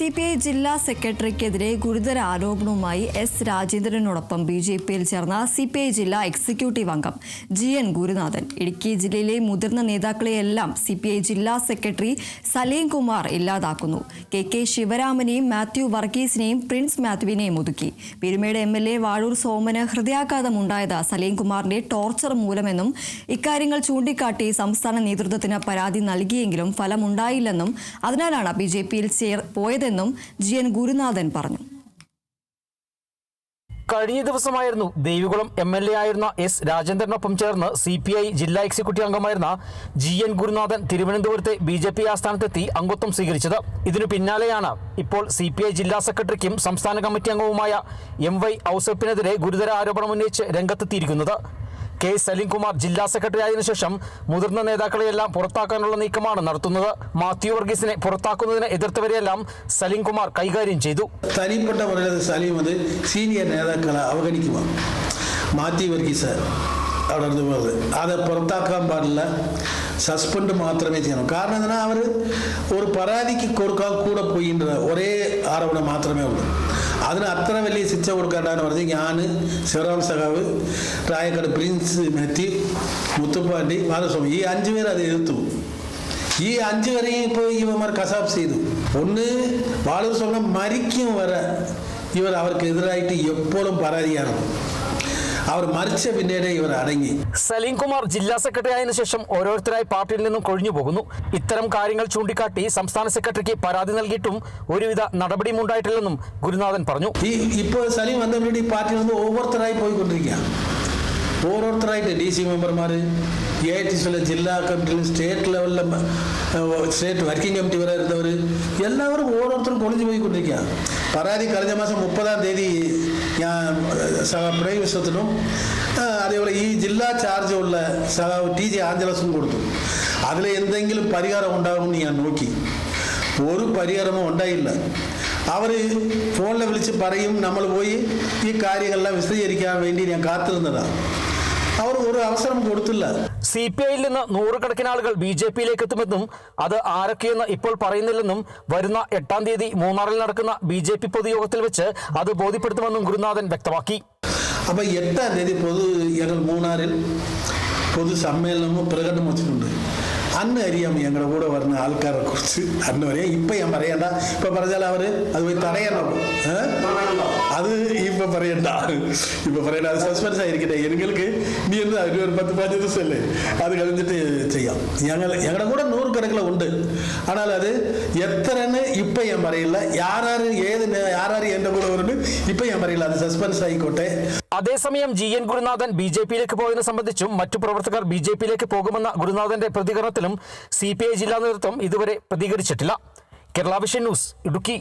CPI ജില്ലാ സെക്രട്ടറിക്കെതിരെ ഗുരുതര ആരോപണവുമായി എസ് രാജേന്ദ്രനോടൊപ്പം BJPയിൽ ചേർന്ന CPI ജില്ലാ എക്സിക്യൂട്ടീവ് അംഗം GN ഗുരുനാഥൻ. ഇടുക്കി ജില്ലയിലെ മുതിർന്ന നേതാക്കളെയെല്ലാം CPI ജില്ലാ സെക്രട്ടറി സലീം കുമാർ ഇല്ലാതാക്കുന്നു. KK ശിവരാമനെയും മാത്യു വർഗീസിനെയും പ്രിൻസ് മാത്യുവിനെയും ഒതുക്കി. പീരുമേട് MLA വാഴൂർ സോമന് ഹൃദയാഘാതമുണ്ടായത് സലീം കുമാറിന്റെ ടോർച്ചർ മൂലമെന്നും ഇക്കാര്യങ്ങൾ ചൂണ്ടിക്കാട്ടി സംസ്ഥാന നേതൃത്വത്തിന് പരാതി നൽകിയെങ്കിലും ഫലമുണ്ടായില്ലെന്നും അതിനാലാണ് BJPയിൽ പോയതെന്നും GN ഗുരുനാഥൻ പറഞ്ഞു. കഴിഞ്ഞ ദിവസമായിരുന്നു ദേവികുളം MLA ആയിരുന്ന എസ് രാജേന്ദ്രനൊപ്പം ചേർന്ന് CPI ജില്ലാ എക്സിക്യൂട്ടീവ് അംഗമായിരുന്ന GN ഗുരുനാഥൻ തിരുവനന്തപുരത്തെ BJP ആസ്ഥാനത്തെത്തി അംഗത്വം സ്വീകരിച്ചത്. ഇതിനു പിന്നാലെയാണ് ഇപ്പോൾ CPI ജില്ലാ സെക്രട്ടറിക്കും സംസ്ഥാന കമ്മിറ്റി അംഗവുമായ MY ഔസേപ്പിനെതിരെ ഗുരുതര ആരോപണമുന്നയിച്ച് രംഗത്തെത്തിയിരിക്കുന്നത്. K സലീം കുമാർ ജില്ലാ സെക്രട്ടറി ആയതിനു ശേഷം മുതിർന്ന നേതാക്കളെയെല്ലാം പുറത്താക്കാനുള്ള നീക്കമാണ് നടത്തുന്നത്. മാത്യു വർഗീസിനെ പുറത്താക്കുന്നതിനെ എതിർത്തവരെയെല്ലാം സലീം കുമാർ കൈകാര്യം ചെയ്തു. തനിപ്പെട്ട സലീം അത് സീനിയർ നേതാക്കളെ അവഗണിക്കുക. മാത്യു വർഗീസ് അവിടെ പോകുന്നത് അത് പുറത്താക്കാൻ പാടില്ല, സസ്പെൻഡ് മാത്രമേ ചെയ്യണം. കാരണം എന്നാൽ അവർ ഒരു പരാതിക്ക് കൊടുക്കാൻ കൂടെ പോയിട്ടുണ്ട്, ഒരേ ആരോപണം മാത്രമേ ഉള്ളൂ. അതിന് അത്ര വലിയ ശിക്ഷ കൊടുക്കേണ്ടതെന്ന് പറഞ്ഞ് ഞാൻ ശിവറാം സഖാവ്, രായക്കട് പ്രിൻസ് മാത്യു, മുത്തുപ്പാണ്ടി, മാധവസ്വാമി ഈ 5 പേർ അത് എതിർത്തു. ഈ 5 പേരെയും ഇപ്പോൾ ഇവന്മാർ കസാബ് ചെയ്തു. ഒന്ന് വാഴൂർ സ്വർണ്ണം മരിക്കും വരെ ഇവർ അവർക്കെതിരായിട്ട് എപ്പോഴും പരാതിയാണ്. അവർ മരിച്ച പിന്നീട് ഇവർ അടങ്ങി. സലീം കുമാർ ജില്ലാ സെക്രട്ടറി ആയതിനു ശേഷം ഓരോരുത്തരായി പാർട്ടിയിൽ നിന്നും കൊഴിഞ്ഞു പോകുന്നു. ഇത്തരം കാര്യങ്ങൾ ചൂണ്ടിക്കാട്ടി സംസ്ഥാന സെക്രട്ടറിക്ക് പരാതി നൽകിയിട്ടും ഒരുവിധ നടപടിയും ഉണ്ടായിട്ടില്ലെന്നും ഗുരുനാഥൻ പറഞ്ഞു. ഇപ്പോൾ സലീം വന്നപ്പോഴും ഈ പാർട്ടിയിൽ നിന്ന് ഓരോരുത്തരായി പോയിക്കൊണ്ടിരിക്കുക. ഓരോരുത്തരായിട്ട് DC മെമ്പർമാർ, AITC ജില്ലാ കമ്മിറ്റിയിലും സ്റ്റേറ്റ് ലെവലിലെ സ്റ്റേറ്റ് വർക്കിംഗ് കമ്മിറ്റി വരെ ഇരുന്നവർ എല്ലാവരും ഓരോരുത്തരും കൊളിഞ്ഞു പോയിക്കൊണ്ടിരിക്കുക. പരാതി കഴിഞ്ഞ മാസം 30-ാം തീയതി ഞാൻ പിണറായി വിശ്വത്തിനും അതേപോലെ ഈ ജില്ലാ ചാർജുള്ള TJ ആഞ്ചലസും കൊടുത്തു. അതിൽ എന്തെങ്കിലും പരിഹാരം ഉണ്ടാകുമെന്ന് ഞാൻ നോക്കി. ഒരു പരിഹാരമോ ഉണ്ടായില്ല. അവർ ഫോണിൽ വിളിച്ച് പറയും, നമ്മൾ പോയി ഈ കാര്യങ്ങളെല്ലാം വിശദീകരിക്കാൻ വേണ്ടി ഞാൻ കാത്തിരുന്നതാണ്. അവർ ഒരു അവസരം കൊടുത്തില്ല. CPIയിൽ നിന്ന് നൂറുകണക്കിന് ആളുകൾ BJPയിലേക്ക് എത്തുമെന്നും അത് ആരൊക്കെയെന്ന് ഇപ്പോൾ പറയുന്നില്ലെന്നും വരുന്ന 8-ാം തീയതി മൂന്നാറിൽ നടക്കുന്ന BJP പൊതുയോഗത്തിൽ വെച്ച് അത് ബോധ്യപ്പെടുത്തുമെന്നും ഗുരുനാഥൻ വ്യക്തമാക്കി. അപ്പോൾ 8-ാം തീയതി ഞങ്ങൾ മൂന്നാറിൽ പൊതു സമ്മേളനവും പ്രകടനം വെച്ചിട്ടുണ്ട്. അന്ന് അറിയാം ഞങ്ങളുടെ കൂടെ വരുന്ന ആൾക്കാരെ കുറിച്ച്. അന്ന് പറയാം. ഇപ്പം ഞാൻ പറയണ്ട. ഇപ്പം പറഞ്ഞാൽ അവർ അത് പോയി തടയണം. അത് ഇപ്പം പറയണ്ട. അത് സസ്പെൻസ് ആയിരിക്കട്ടെ. നിങ്ങൾക്ക് നീ എന്താ ഒരു 10-15 ദിവസമല്ലേ, അത് കഴിഞ്ഞിട്ട് ചെയ്യാം. ഞങ്ങളുടെ കൂടെ നൂറുകണക്കിലുണ്ട്. ஆனால் അത് എത്രയെന്ന് ഇപ്പം ഞാൻ പറയില്ല. ആരാര് എൻ്റെ കൂടെ വരുന്നുണ്ട് ഇപ്പം ഞാൻ പറയില്ല. അത് സസ്പെൻസ് ആയിക്കോട്ടെ. അതേസമയം GN ഗുരുനാഥൻ BJPയിലേക്ക് പോയതിനെ സംബന്ധിച്ചും മറ്റു പ്രവർത്തകർ BJPയിലേക്ക് പോകുമെന്ന ഗുരുനാഥന്റെ പ്രതികരണത്തിലും CPI ജില്ലാ നേതൃത്വം ഇതുവരെ പ്രതികരിച്ചിട്ടില്ല. Kerala vision news, Idukki.